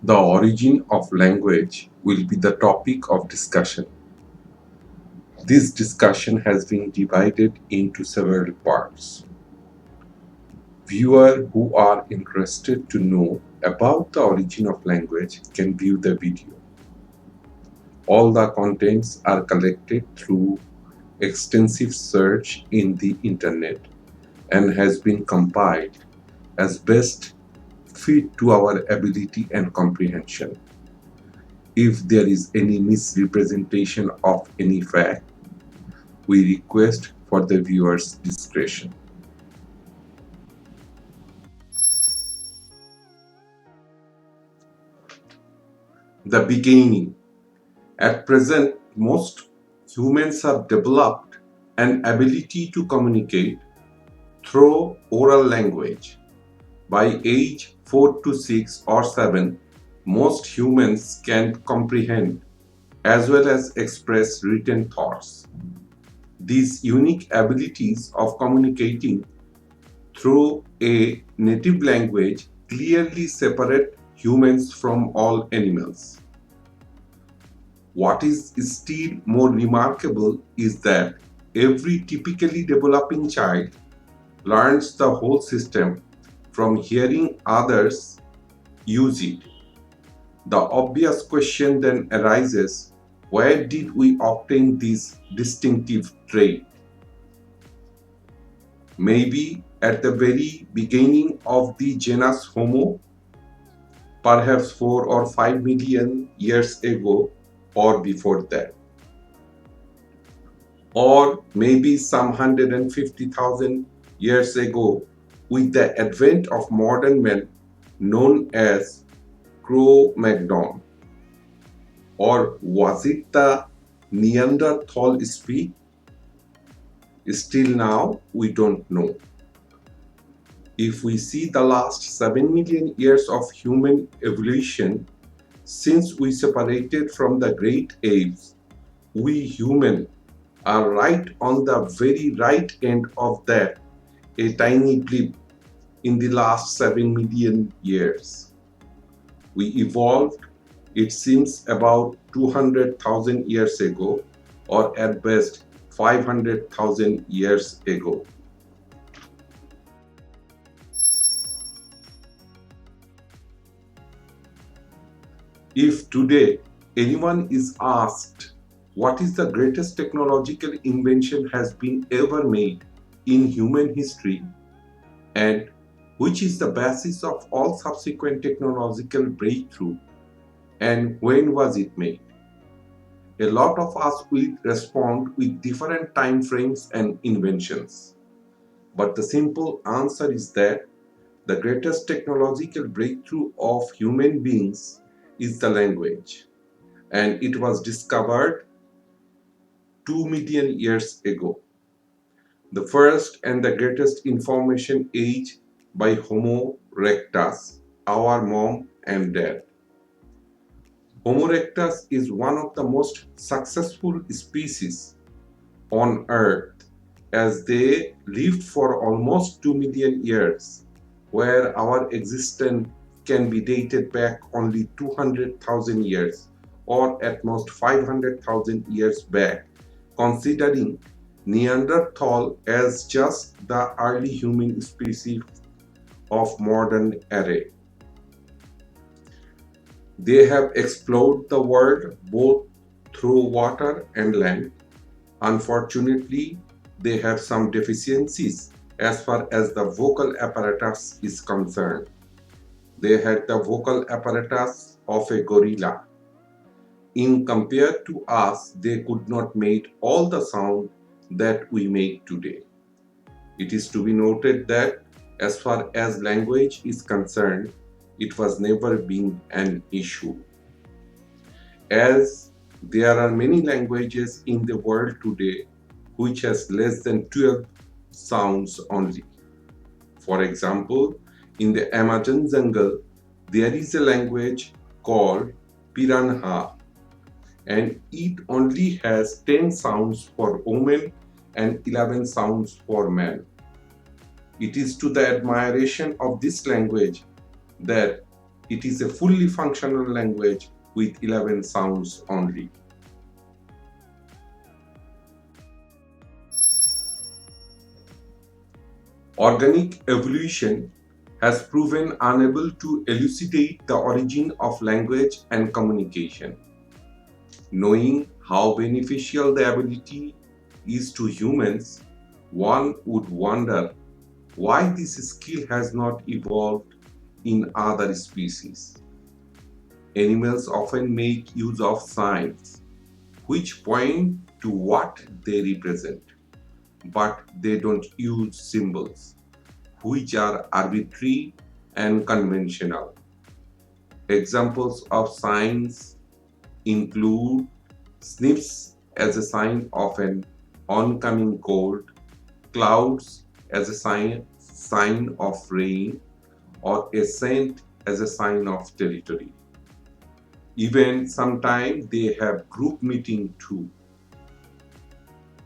The origin of language will be the topic of discussion. This discussion has been divided into several parts. Viewers who are interested to know about the origin of language can view the video. All the contents are collected through extensive search in the internet and has been compiled as best fit to our ability and comprehension. If there is any misrepresentation of any fact, we request for the viewer's discretion. The beginning. At present, most humans have developed an ability to communicate through oral language. By age 4 to 6 or 7, most humans can comprehend as well as express written thoughts. These unique abilities of communicating through a native language clearly separate humans from all animals. What is still more remarkable is that every typically developing child learns the whole system from hearing others use it. The obvious question then arises, where did we obtain this distinctive trait? Maybe at the very beginning of the genus Homo, perhaps 4 or 5 million years ago or before that. Or maybe some 150,000 years ago with the advent of modern men known as Cro-magnon. Or was it the Neanderthal speak? Still now, we don't know. If we see the last 7 million years of human evolution, since we separated from the great apes, we humans are right on the very right end of that, a tiny blip in the last 7 million years. We evolved, it seems, about 200,000 years ago, or at best 500,000 years ago. If today anyone is asked what is the greatest technological invention has been ever made in human history and which is the basis of all subsequent technological breakthrough and when was it made? A lot of us will respond with different time frames and inventions. But the simple answer is that the greatest technological breakthrough of human beings is the language, and it was discovered 2 million years ago. The first and the greatest information age by Homo erectus, our mom and dad. Homo erectus is one of the most successful species on Earth as they lived for almost 2 million years, where our existence can be dated back only 200,000 years or at most 500,000 years back, considering Neanderthal as just the early human species of modern era. They have explored the world both through water and land. Unfortunately, they have some deficiencies as far as the vocal apparatus is concerned. They had the vocal apparatus of a gorilla. In compared to us, they could not make all the sound that we make today. It is to be noted that as far as language is concerned, it was never been an issue. As there are many languages in the world today which has less than 12 sounds only. For example, in the Amazon jungle, there is a language called Piranha, and it only has 10 sounds for women and 11 sounds for men. It is to the admiration of this language that It is a fully functional language with 11 sounds only. Organic evolution has proven unable to elucidate the origin of language and communication. Knowing how beneficial the ability is to humans, one would wonder why this skill has not evolved in other species. Animals often make use of signs which point to what they represent, but they don't use symbols which are arbitrary and conventional. Examples of signs include sniffs as a sign of an oncoming cold, clouds as a sign of rain, or a scent as a sign of territory. Even sometimes they have group meeting too.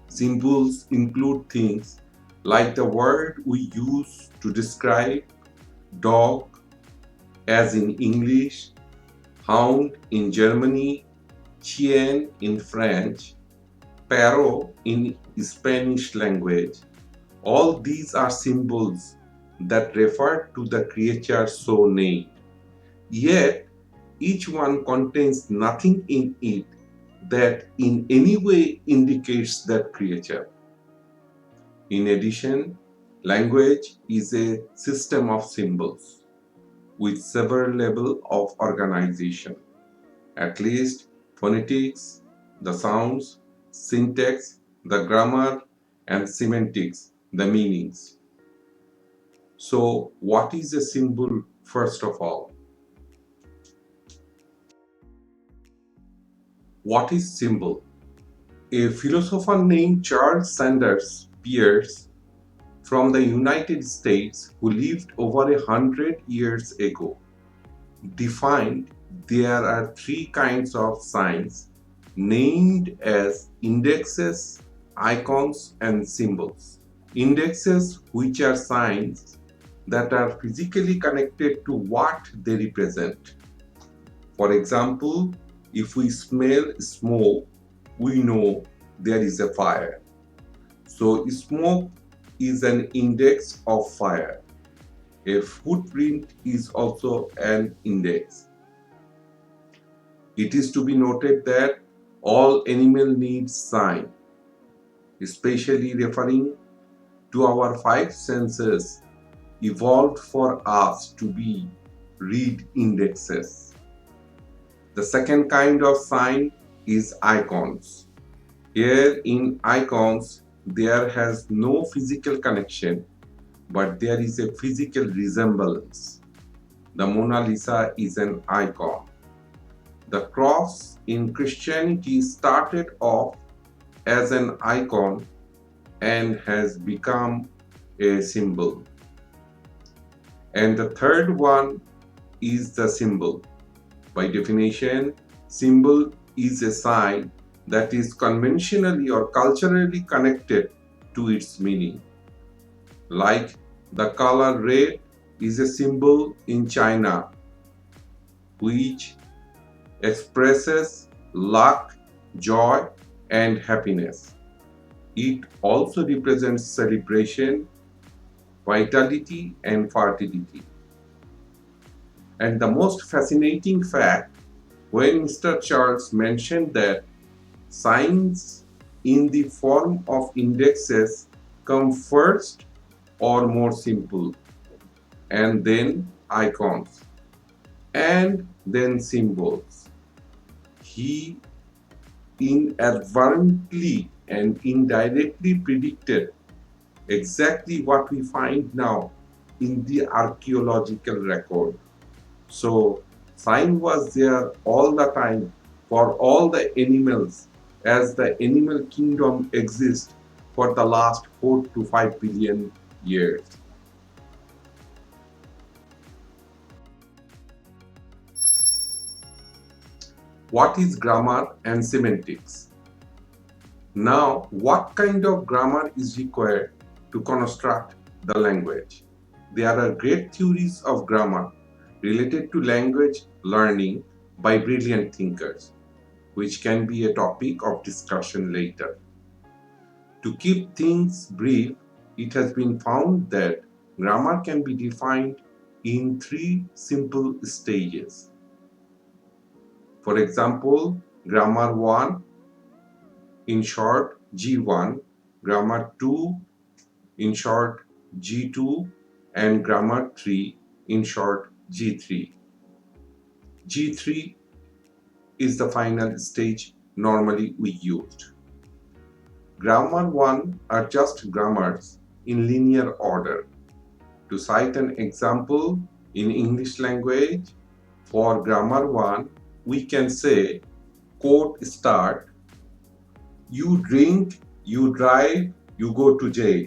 Symbols include things like the word we use to describe dog, as in English, hound in Germany, chien in French, perro in Spanish language. All these are symbols that refer to the creature so named. Yet, each one contains nothing in it that in any way indicates that creature. In addition, language is a system of symbols with several levels of organization. At least phonetics, the sounds, syntax, the grammar, and semantics, the meanings. So, what is a symbol first of all? What is symbol? A philosopher named Charles Sanders Peirce from the United States who lived over 100 years ago defined there are three kinds of signs named as indexes, icons, and symbols. Indexes, which are signs that are physically connected to what they represent. For example, if we smell smoke, we know there is a fire. So, smoke is an index of fire. A footprint is also an index. It is to be noted that all animal needs sign, especially referring to our five senses evolved for us to be read indexes. The second kind of sign is icons. Here in icons, there has no physical connection, but there is a physical resemblance. The Mona Lisa is an icon. The cross in Christianity started off as an icon and has become a symbol. And the third one is the symbol. By definition, symbol is a sign that is conventionally or culturally connected to its meaning. Like the color red is a symbol in China, which expresses luck, joy, and happiness. It also represents celebration, vitality, and fertility. And the most fascinating fact, when Mr. Charles mentioned that signs in the form of indexes come first or more simple, and then icons, and then symbols. He inadvertently and indirectly predicted exactly what we find now in the archaeological record. So, sign was there all the time for all the animals as the animal kingdom exists for the last 4 to 5 billion years. What is grammar and semantics? Now, what kind of grammar is required to construct the language? There are great theories of grammar related to language learning by brilliant thinkers, which can be a topic of discussion later. To keep things brief, it has been found that grammar can be defined in three simple stages. For example, grammar 1, in short G1, grammar 2, in short G2, and grammar 3, in short G3. G3 is the final stage normally we used. Grammar 1 are just grammars in linear order. To cite an example in English language, for grammar 1, we can say, quote start, you drink, you drive, you go to jail,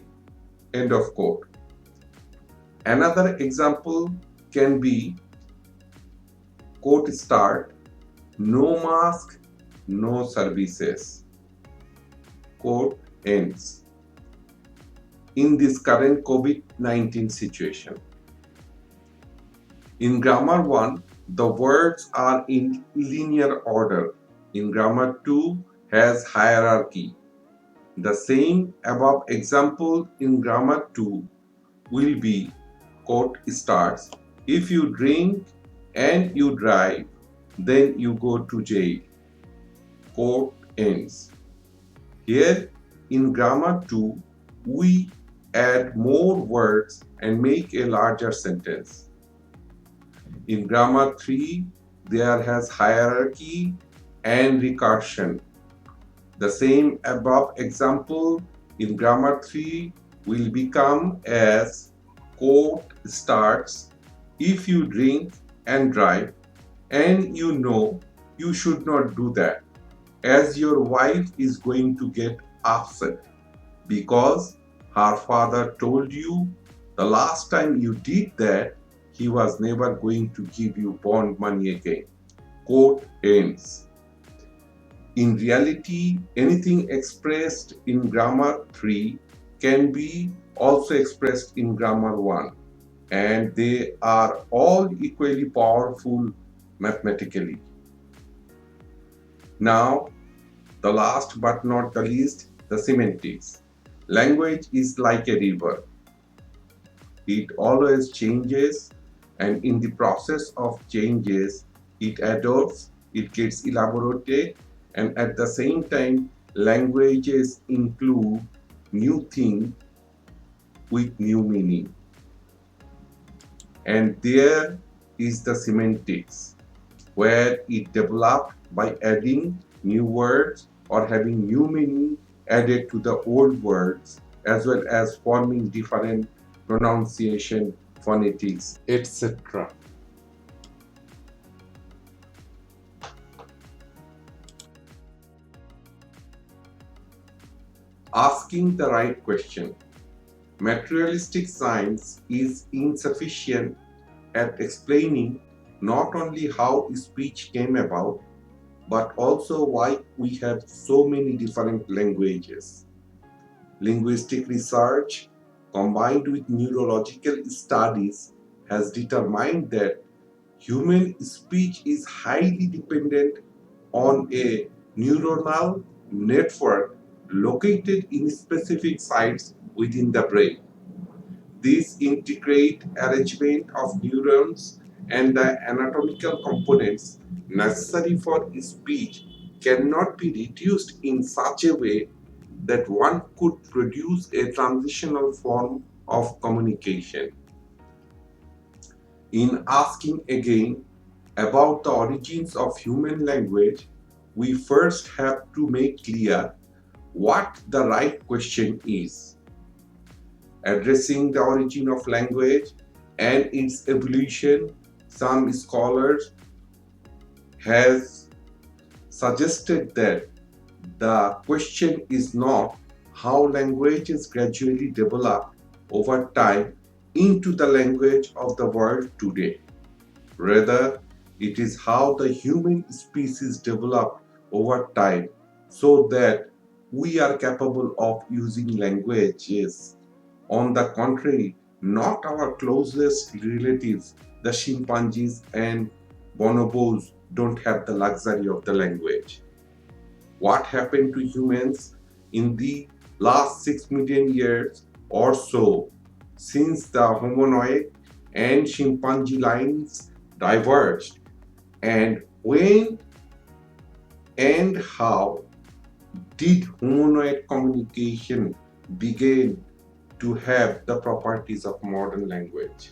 end of quote. Another example can be, quote start, no mask, no services, quote ends. In this current COVID-19 situation. In grammar 1, the words are in linear order. In grammar 2 has hierarchy. The same above example in grammar 2 will be, quote starts, if you drink and you drive, then you go to jail, quote ends. Here in grammar 2, we add more words and make a larger sentence. In grammar 3, there has hierarchy and recursion. The same above example in grammar 3 will become as, quote starts, if you drink and drive and you know you should not do that, as your wife is going to get upset because her father told you the last time you did that, he was never going to give you bond money again. Quote ends. In reality, anything expressed in grammar 3 can be also expressed in grammar 1, and they are all equally powerful mathematically. Now, the last but not the least, the semantics. Language is like a river. It always changes, and in the process of changes, it adopts, it gets elaborated, and at the same time, languages include new things with new meaning. And there is the semantics, where it developed by adding new words or having new meaning added to the old words, as well as forming different pronunciation, phonetics, etc. Asking the right question. Materialistic science is insufficient at explaining not only how speech came about, but also why we have so many different languages. Linguistic research combined with neurological studies has determined that human speech is highly dependent on a neuronal network located in specific sites within the brain. This integrate arrangement of neurons and the anatomical components necessary for speech cannot be reduced in such a way that one could produce a transitional form of communication. In asking again about the origins of human language, we first have to make clear what the right question is. Addressing the origin of language and its evolution, some scholars has suggested that the question is not how languages gradually develop over time into the language of the world today. Rather, it is how the human species developed over time so that we are capable of using languages. On the contrary, not our closest relatives the chimpanzees and bonobos don't have the luxury of the language. What happened to humans in the last 6 million years or so since the hominoid and chimpanzee lines diverged, and when and how did humanoid communication begin to have the properties of modern language?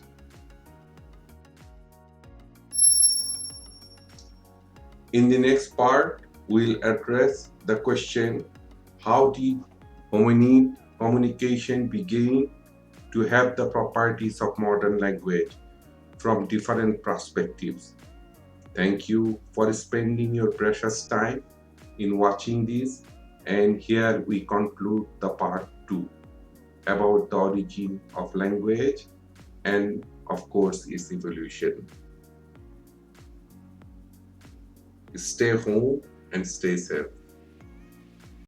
In the next part, we'll address the question, how did hominid communication begin to have the properties of modern language from different perspectives? Thank you for spending your precious time in watching this, and here we conclude the part 2 about the origin of language and of course its evolution. Stay home and stay safe.